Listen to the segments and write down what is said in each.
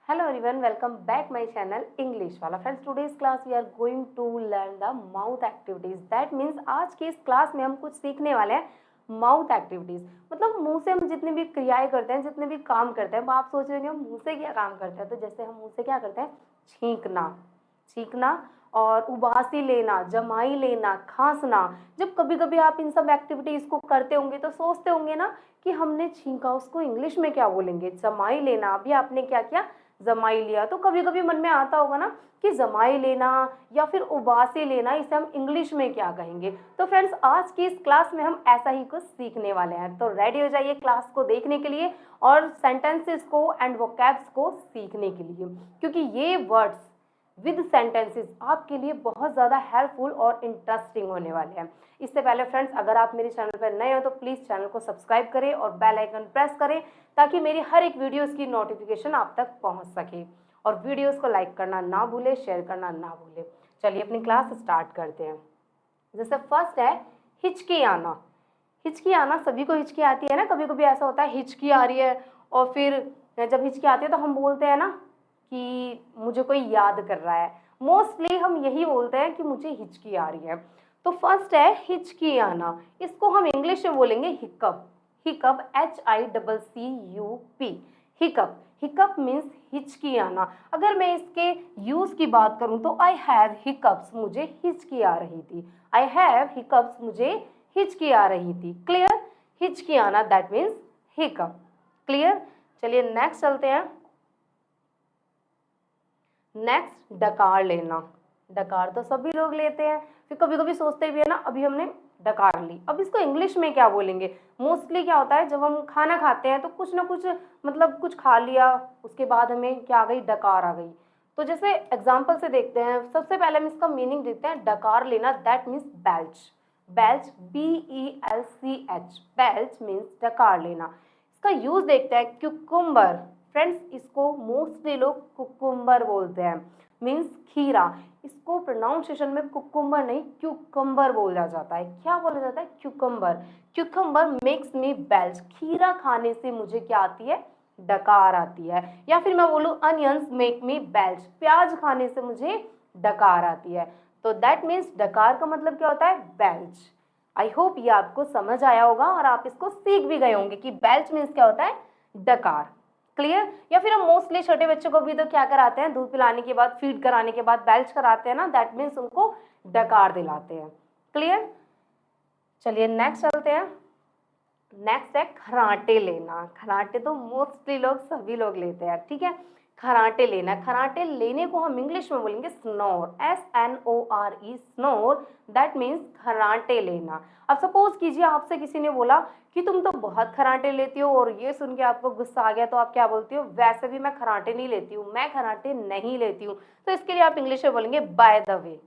Hello everyone, welcome back my channel English वाला। Friends today's class we are going to learn the mouth activities. That means आज की इस class में हम कुछ सीखने वाले हैं माउथ एक्टिविटीज। मतलब मुंह से हम जितनी भी क्रियाएं करते हैं, जितने भी काम करते हैं, आप सोच रहे होंगे मुंह से क्या काम करते हैं। तो जैसे हम मुंह से क्या करते हैं, छींकना, छींकना और उबासी लेना, जमाई लेना, खांसना। जब कभी कभी आप इन सब एक्टिविटीज को करते होंगे तो सोचते होंगे ना कि हमने छींका, उसको इंग्लिश में क्या बोलेंगे। जमाई लेना, अभी आपने क्या किया, जमाई लिया। तो कभी कभी मन में आता होगा ना कि जमाई लेना या फिर उबासी लेना, इसे हम इंग्लिश में क्या कहेंगे। तो फ्रेंड्स आज की इस क्लास में हम ऐसा ही कुछ सीखने वाले हैं। तो रेडी हो जाइए क्लास को देखने के लिए और सेंटेंसेस को एंड वोकैब्स को सीखने के लिए, क्योंकि ये वर्ड्स विद सेंटेंसेस आपके लिए बहुत ज़्यादा हेल्पफुल और इंटरेस्टिंग होने वाले हैं। इससे पहले फ्रेंड्स, अगर आप मेरे चैनल पर नए हो तो प्लीज़ चैनल को सब्सक्राइब करें और बेल आइकन प्रेस करें ताकि मेरी हर एक वीडियोस की नोटिफिकेशन आप तक पहुंच सके। और वीडियोस को लाइक करना ना भूले, शेयर करना ना भूले। चलिए अपनी क्लास स्टार्ट करते हैं। जैसे फर्स्ट है हिचकी आना। हिचकी आना, सभी को हिचकी आती है ना। कभी कभी ऐसा होता है हिचकी आ रही है और फिर जब हिचकी आती है तो हम बोलते हैं ना कि मुझे कोई याद कर रहा है। मोस्टली हम यही बोलते हैं कि मुझे हिचकी आ रही है। तो फर्स्ट है हिचकी आना, इसको हम इंग्लिश में बोलेंगे hiccup. Hiccup, HICCUP, hiccup. Hiccup means हिचकी आना। अगर मैं इसके यूज की बात करूं तो आई हैव हिकअप्स, मुझे हिचकी आ रही थी। आई हैव हिकअप्स, मुझे हिचकी आ रही थी। क्लियर, हिचकी आना दैट मीन्स हिकअप। क्लियर। चलिए नेक्स्ट चलते हैं। नेक्स्ट डकार लेना। डकार तो सभी लोग लेते हैं, फिर कभी कभी सोचते भी है ना अभी हमने डकार ली। अब इसको इंग्लिश में क्या बोलेंगे। मोस्टली क्या होता है, जब हम खाना खाते हैं तो कुछ ना कुछ, मतलब कुछ खा लिया, उसके बाद हमें क्या आ गई, डकार आ गई। तो जैसे एग्जाम्पल से देखते हैं। सबसे पहले हम इसका मीनिंग देखते हैं। डकार लेना that means belch. Belch, BELCH, belch means डकार लेना। इसका यूज देखते हैं। क्यूकुम्बर, फ्रेंड्स इसको मोस्टली लोग कुकुम्बर बोलते हैं, मीन्स खीरा। इसको प्रोनाउंसिएशन में कुकुम्बर नहीं क्यूकम्बर बोला जाता है। क्या बोला जाता है, cucumber. Cucumber makes me belch, खीरा खाने से मुझे क्या आती है, डकार आती है। या फिर मैं बोलूँ अनियंस मेक मी बेल्च, प्याज खाने से मुझे डकार आती है। तो दैट मीन्स डकार का मतलब क्या होता है, बेल्च। आई होप ये आपको समझ आया होगा और आप इसको सीख भी गए होंगे कि बेल्च मीन्स क्या होता है, डकार। क्लियर। या फिर हम मोस्टली छोटे बच्चों को भी तो क्या कराते हैं, दूध पिलाने के बाद, फीड कराने के बाद बेल्च कराते हैं ना, दैट मीन्स उनको डकार दिलाते हैं। क्लियर। चलिए नेक्स्ट चलते हैं। नेक्स्ट है खराटे लेना। खराटे तो मोस्टली लोग, सभी लोग लेते हैं, ठीक है। खराटे लेना, खराटे लेने को हम इंग्लिश में बोलेंगे snore, SNORE, snore. That means खराटे लेना। अब सपोज कीजिए आपसे किसी ने बोला कि तुम तो बहुत खराटे लेती हो, और ये सुन के आपको गुस्सा आ गया, तो आप क्या बोलती हो, वैसे भी मैं खराटे नहीं लेती हूँ, मैं खराटे नहीं लेती हूँ। तो इसके लिए आप इंग्लिश में बोलेंगे बाय द वे,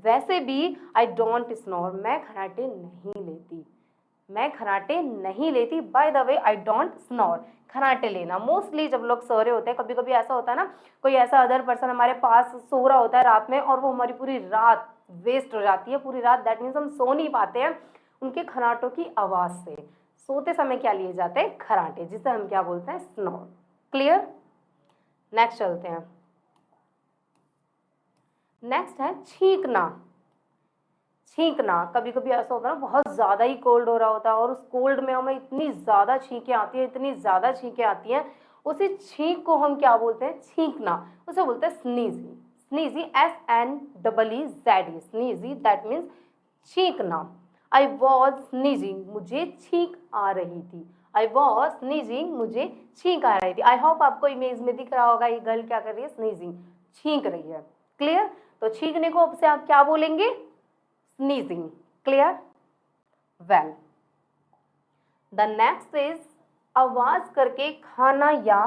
वैसे भी आई डोंट स्नोर, मैं खराटे नहीं लेती, मैं खराटे नहीं लेती। By the way I don't snore, खराटे लेना। मोस्टली जब लोग सो रहे होते हैं, कभी कभी ऐसा होता है ना, कोई ऐसा अदर पर्सन हमारे पास सो रहा होता है रात में और वो हमारी पूरी रात वेस्ट हो जाती है, पूरी रात, दैट मीन्स हम सो नहीं पाते हैं उनके खराटों की आवाज से। सोते समय क्या लिए जाते हैं, खराटे, जिसे हम क्या बोलते हैं, स्नोर। क्लियर। नेक्स्ट चलते हैं। नेक्स्ट है छींकना। छींकना, कभी कभी ऐसा होता है ना, बहुत ज़्यादा ही कोल्ड हो रहा होता है और उस कोल्ड में हमें इतनी ज़्यादा छींकें आती है, इतनी ज़्यादा छींकें आती हैं, उसी छींक को हम क्या बोलते हैं, छींकना। उसे बोलते हैं sneeze. Sneeze, SNEEZE, sneeze that means छींकना। आई वॉज स्नीजिंग, मुझे छींक आ रही थी। आई वॉज स्नीजिंग, मुझे छींक आ रही थी। आई होप आपको इमेज में दिख रहा होगा ये गर्ल क्या कर रही है, स्नीजिंग, छींक रही है। क्लियर। तो छींकने को से आप क्या बोलेंगे, sneezing. Clear? Well, the next is आवाज करके खाना या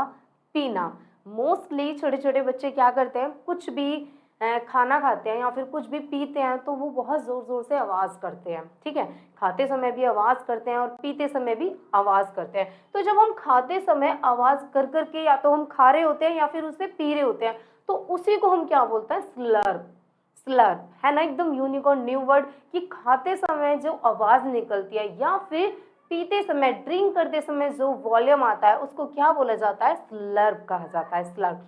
पीना। मोस्टली छोटे छोटे बच्चे क्या करते हैं, कुछ भी खाना खाते हैं या फिर कुछ भी पीते हैं तो वो बहुत जोर जोर से आवाज करते हैं, ठीक है। खाते समय भी आवाज करते हैं और पीते समय भी आवाज करते हैं। तो जब हम खाते समय आवाज कर करके या तो हम खा रहे होते हैं या फिर उसे पी रहे होते हैं, तो उसी को हम क्या बोलते हैं, स्लर्प। स्लर है ना, एकदम यूनिक और न्यू वर्ड कि खाते समय जो आवाज निकलती है या फिर पीते समय, ड्रिंक करते समय जो वॉल्यूम आता है उसको क्या बोला जाता है, स्लर्प कहा जाता है, slurp.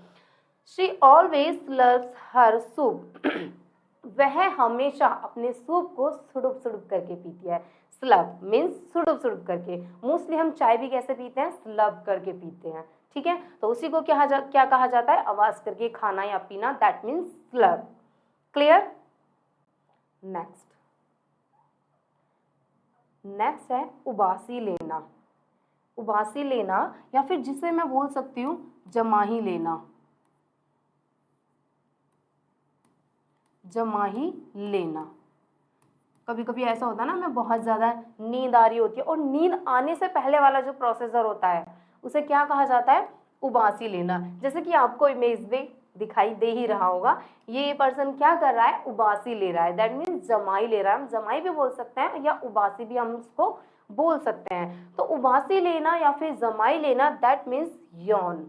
She always loves her soup वह हमेशा अपने सूप को सुडुप सुडुप करके पीती है। स्लब मीन्स सुडुप सुडुप करके। मोस्टली हम चाय भी कैसे पीते हैं, स्लब करके पीते हैं, ठीक है। तो उसी को क्या कहा जाता है, आवाज करके खाना या पीना, that means slub. Clear. Next है उबासी लेना। उबासी लेना या फिर जिसे मैं बोल सकती हूँ जमाही लेना। जमाही लेना। कभी कभी ऐसा होता है ना, मैं बहुत ज्यादा नींद आ रही होती है और नींद आने से पहले वाला जो प्रोसेसर होता है उसे क्या कहा जाता है, उबासी लेना। जैसे कि आपको इमेज में दिखाई दे ही रहा होगा, ये पर्सन क्या कर रहा है, उबासी ले रहा है, दैट मीन्स जमाई ले रहा है। हम जमाई भी बोल सकते हैं या उबासी भी हम उसको बोल सकते हैं। तो उबासी लेना या फिर जमाई लेना, दैट मीन्स यौन।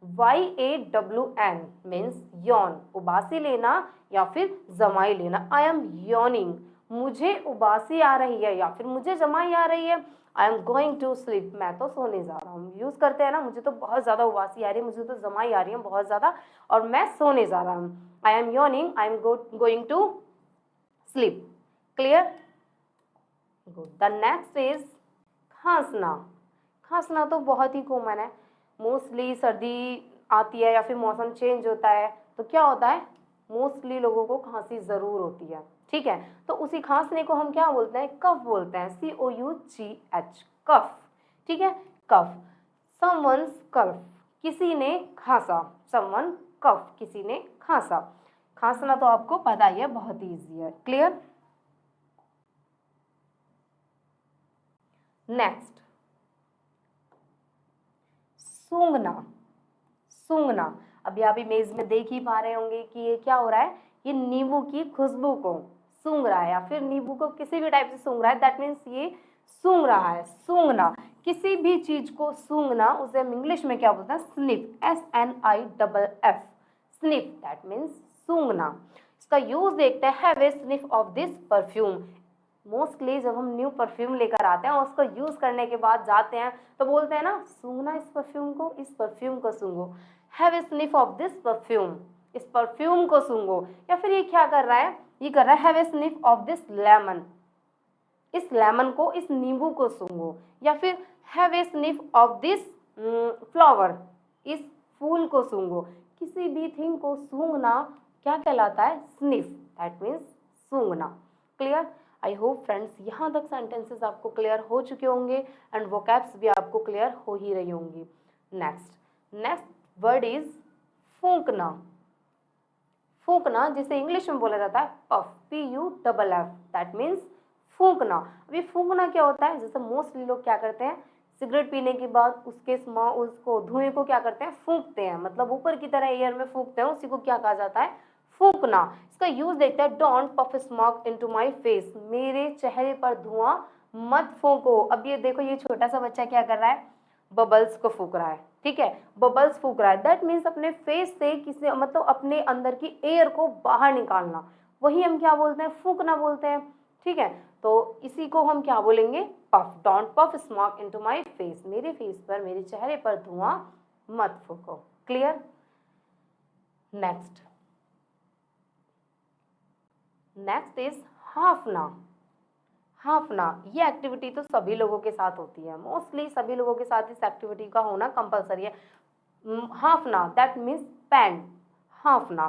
YAWN मीन्स यौन। उबासी लेना या फिर जमाई लेना। आई एम यॉनिंग, मुझे उबासी आ रही है या फिर मुझे जमाई आ रही है। I am going to sleep, मैं तो सोने जा रहा हूँ। यूज करते हैं ना, मुझे तो बहुत ज्यादा उबासी आ रही है, मुझे तो जमाई आ रही है बहुत ज्यादा और मैं सोने जा रहा हूँ। I am yawning, I am going to sleep. Clear. Good. The next is खांसना। खांसना तो बहुत ही कॉमन है। मोस्टली सर्दी आती है या फिर मौसम चेंज होता है तो क्या होता है, मोस्टली लोगों को खांसी जरूर होती है, ठीक है। तो उसी खांसने को हम क्या बोलते हैं, कफ बोलते हैं। COUGH, कफ, ठीक है, कफ। समवन्स कफ, किसी ने खांसा। समवन कफ, किसी ने खांसा। खांसना तो आपको पता ही है, बहुत ही ईजी है। क्लियर। नेक्स्ट, सूंघना। सूंघना, अभी आप इमेज में देख ही पा रहे होंगे कि ये क्या हो रहा है, ये नींबू की खुशबू को सूंघ रहा है या फिर नींबू को किसी भी टाइप से सूंघ रहा है, दैट मीन्स ये सूंघ रहा है। सूंघना, किसी भी चीज को सूंघना, उसे हम इंग्लिश में क्या बोलते हैं, sniff. SNIFF, sniff, that means सूंघना। इसका यूज देखते हैं, have a sniff of this perfume. Mostly जब हम न्यू परफ्यूम लेकर आते हैं और उसको यूज करने के बाद जाते हैं तो बोलते हैं ना, सूंघना इस परफ्यूम को, इस परफ्यूम को सूंघो। Have a sniff of this perfume, इस परफ्यूम को सूंघो। या फिर ये क्या कर रहा है, ये कर रहा है have a sniff of this lemon, इस लेमन को, इस नींबू को सूंघो। या फिर have a sniff of this flower, इस फूल को सूंघो। किसी भी थिंग को सूंघना क्या कहलाता है, स्निफ, दैट मीन्स सूंघना। क्लियर। आई होप फ्रेंड्स यहाँ तक सेंटेंसेस आपको क्लियर हो चुके होंगे एंड वोकैब्स भी आपको क्लियर हो ही रही होंगी। नेक्स्ट वर्ड इज फूंकना। फूंकना जिसे इंग्लिश में बोला जाता है पफ, PUFF, दैट मीन्स फूंकना। अभी फूंकना क्या होता है, जैसे मोस्टली लोग क्या करते हैं, सिगरेट पीने के बाद उसको धुएं को क्या करते हैं, फूंकते हैं, मतलब ऊपर की तरह एयर में फूंकते हैं, उसी को क्या कहा जाता है, फूंकना। इसका यूज देखते हैं, don't puff smoke into my face, मेरे चेहरे पर धुआं मत फूंको। अब ये देखो, ये छोटा सा बच्चा क्या कर रहा है, बबल्स को फूंक रहा है, ठीक है, बबल्स फूंक रहा है, दैट मीन्स अपने फेस से किसी, मतलब अपने अंदर की एयर को बाहर निकालना, वही हम क्या बोलते हैं, फूंकना बोलते हैं, ठीक है। तो इसी को हम क्या बोलेंगे, puff. Don't puff smoke into my face, मेरे फेस पर, मेरे चेहरे पर धुआं मत फूंको। क्लियर। नेक्स्ट इज हाफना। हाफना, ये एक्टिविटी तो सभी लोगों के साथ होती है, मोस्टली सभी लोगों के साथ इस एक्टिविटी का होना कंपलसरी है। हाफना, दैट मीन्स पैंट, हाफना।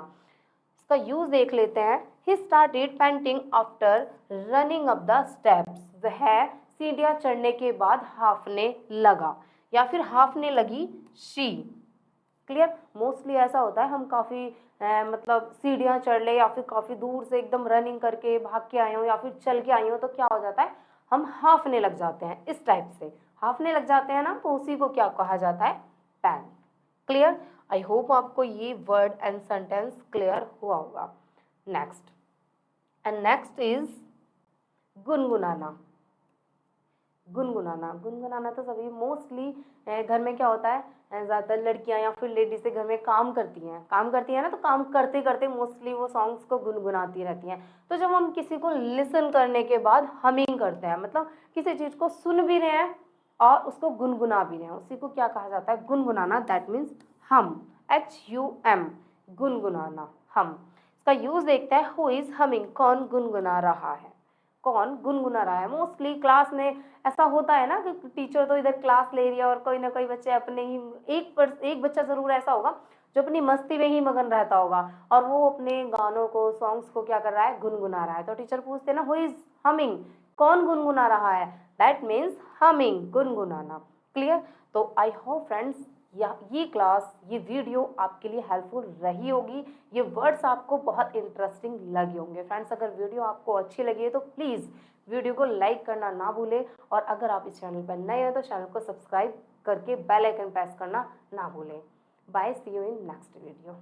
इसका यूज देख लेते हैं, he started painting after running up the steps, वह सीढ़ियां चढ़ने के बाद हाफने लगा या फिर हाफने लगी शी। क्लियर। मोस्टली ऐसा होता है, हम काफ़ी मतलब सीढ़ियाँ चढ़ ले या फिर काफ़ी दूर से एकदम रनिंग करके भाग के आए हो या फिर चल के आई हो तो क्या हो जाता है, हम हाफने लग जाते हैं, इस टाइप से हाफने लग जाते हैं ना, तो उसी को क्या कहा जाता है, पैन। क्लियर। आई होप आपको ये वर्ड एंड सेंटेंस क्लियर हुआ होगा। Next is गुनगुनाना। गुनगुनाना, गुनगुनाना तो सभी मोस्टली घर में क्या होता है, ज़्यादातर लड़कियां या फिर लेडीज से घर में काम करती हैं ना, तो काम करते करते मोस्टली वो सॉन्ग्स को गुनगुनाती रहती हैं। तो जब हम किसी को लिसन करने के बाद हमिंग करते हैं, मतलब किसी चीज़ को सुन भी रहे हैं और उसको गुनगुना भी रहे हैं, उसी को क्या कहा जाता है, गुनगुनाना, दैट मीन्स हम, HUM। गुनगुनाना, हम। इसका यूज देखते हैं, हु इज हमिंग, कौन गुनगुना रहा है, कौन गुनगुना रहा है। मोस्टली क्लास में ऐसा होता है ना कि टीचर तो इधर क्लास ले रही है और कोई ना कोई बच्चे अपने ही, एक बच्चा जरूर ऐसा होगा जो अपनी मस्ती में ही मगन रहता होगा और वो अपने गानों को, सॉन्ग्स को क्या कर रहा है, गुनगुना रहा है। तो टीचर पूछते हैं ना, हु इज हमिंग, कौन गुनगुना रहा है, दैट मीन्स हमिंग, गुनगुनाना। क्लियर। तो आई होप फ्रेंड्स ये क्लास, ये वीडियो आपके लिए हेल्पफुल रही होगी, ये वर्ड्स आपको बहुत इंटरेस्टिंग लगे होंगे। फ्रेंड्स अगर वीडियो आपको अच्छी लगी है तो प्लीज़ वीडियो को लाइक करना ना भूलें और अगर आप इस चैनल पर नए हो तो चैनल को सब्सक्राइब करके बेल आइकन प्रेस करना ना भूलें। Bye, see you in next video.